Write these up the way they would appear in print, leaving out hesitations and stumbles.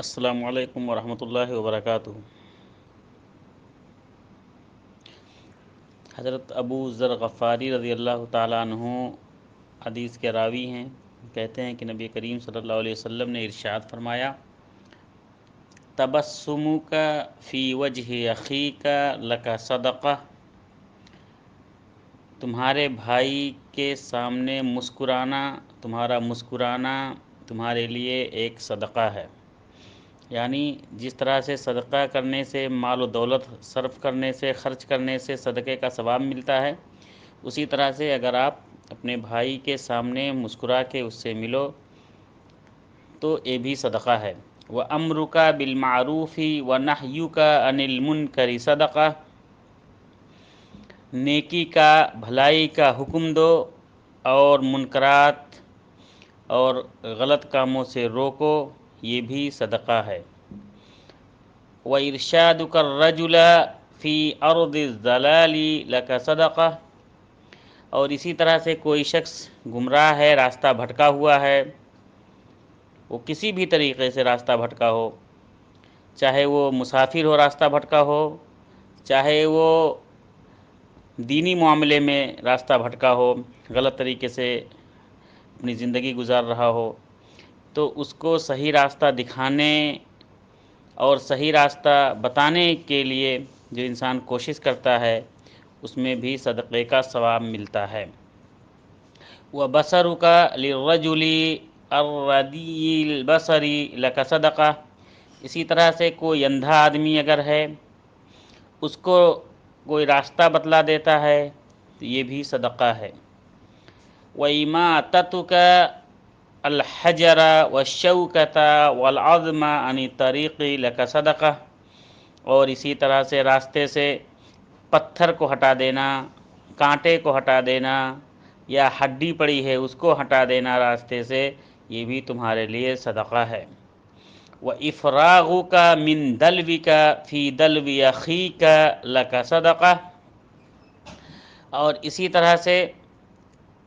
السلام علیکم ورحمۃ اللہ وبرکاتہ۔ حضرت ابو ذر غفاری رضی اللہ تعالیٰ عنہ حدیث کے راوی ہیں، کہتے ہیں کہ نبی کریم صلی اللہ علیہ وسلم نے ارشاد فرمایا، تبسمک فی وجہ اخیک لک صدقہ، تمہارے بھائی کے سامنے مسکرانا، تمہارا مسکرانا تمہارے لیے ایک صدقہ ہے۔ یعنی جس طرح سے صدقہ کرنے سے، مال و دولت صرف کرنے سے، خرچ کرنے سے صدقے کا ثواب ملتا ہے، اسی طرح سے اگر آپ اپنے بھائی کے سامنے مسکرا کے اس سے ملو تو یہ بھی صدقہ ہے۔ وَأَمْرُكَ بِالْمَعْرُوفِ وَنَهْيُكَ عَنِ الْمُنْكَرِ صدقہ، نیکی کا، بھلائی کا حکم دو اور منکرات اور غلط کاموں سے روکو، یہ بھی صدقہ ہے۔ وَإِرْشَادُكَ الرَّجُلَ فِي أَرْضِ الضَّلَالِ لَكَ صدقہ، اور اسی طرح سے کوئی شخص گمراہ ہے، راستہ بھٹکا ہوا ہے، وہ کسی بھی طریقے سے راستہ بھٹکا ہو، چاہے وہ مسافر ہو راستہ بھٹکا ہو، چاہے وہ دینی معاملے میں راستہ بھٹکا ہو، غلط طریقے سے اپنی زندگی گزار رہا ہو، تو اس کو صحیح راستہ دکھانے اور صحیح راستہ بتانے کے لیے جو انسان کوشش کرتا ہے، اس میں بھی صدقے کا ثواب ملتا ہے۔ وَبَصَرُكَ لِلرَّجُلِ الرَّدِيِّ الْبَصَرِ لَكَ صدقہ، اسی طرح سے کوئی اندھا آدمی اگر ہے، اس کو کوئی راستہ بتلا دیتا ہے تو یہ بھی صدقہ ہے۔ وَإِمَاطَتُكَ الْحَجَرَ وَالشَّوْكَةَ وَالْعَظْمَ عَنِ الطَّرِيقِ لَكَ صدقہ، اور اسی طرح سے راستے سے پتھر کو ہٹا دینا، کانٹے کو ہٹا دینا، یا ہڈی پڑی ہے اس کو ہٹا دینا راستے سے، یہ بھی تمہارے لیے صدقہ ہے۔ وَإِفْرَاغُكَ مِن دَلْوِكَ فِي دَلْوِ أَخِيكَ لَكَ صدقہ، اور اسی طرح سے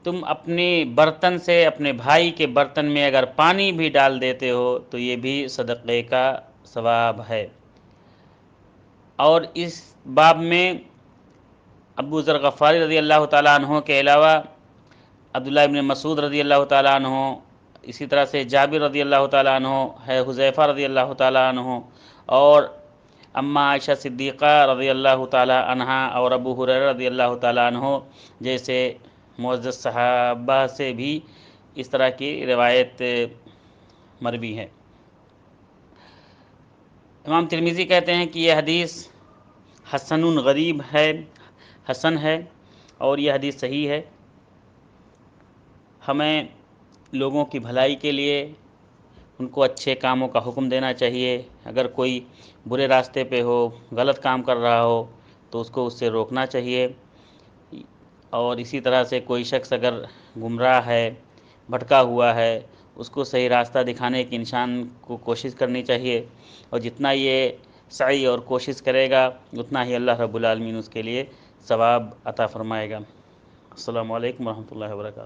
تم اپنے برتن سے، اپنے بھائی کے برتن میں اگر پانی بھی ڈال دیتے ہو تو یہ بھی صدقے کا ثواب ہے۔ اور اس باب میں ابو ذر غفاری رضی اللہ تعالیٰ عنہ کے علاوہ عبداللہ ابن مسعود رضی اللہ تعالیٰ عنہ، اسی طرح سے جابر رضی اللہ تعالیٰ عنہ ہے، حذیفہ رضی اللہ تعالیٰ عنہ، اور اماں عائشہ صدیقہ رضی اللہ تعالیٰ عنہا، اور ابو ہریرہ رضی اللہ تعالیٰ عنہ جیسے معزز صحابہ سے بھی اس طرح کی روایت مروی ہے۔ امام ترمذی کہتے ہیں کہ یہ حدیث حسن غریب ہے، حسن ہے، اور یہ حدیث صحیح ہے۔ ہمیں لوگوں کی بھلائی کے لیے ان کو اچھے کاموں کا حکم دینا چاہیے۔ اگر کوئی برے راستے پہ ہو، غلط کام کر رہا ہو تو اس کو اس سے روکنا چاہیے، اور اسی طرح سے کوئی شخص اگر گمراہ ہے، بھٹکا ہوا ہے، اس کو صحیح راستہ دکھانے کی انسان کو کوشش کرنی چاہیے، اور جتنا یہ سعی اور کوشش کرے گا اتنا ہی اللہ رب العالمین اس کے لیے ثواب عطا فرمائے گا۔ السلام علیکم ورحمۃ اللہ وبرکاتہ۔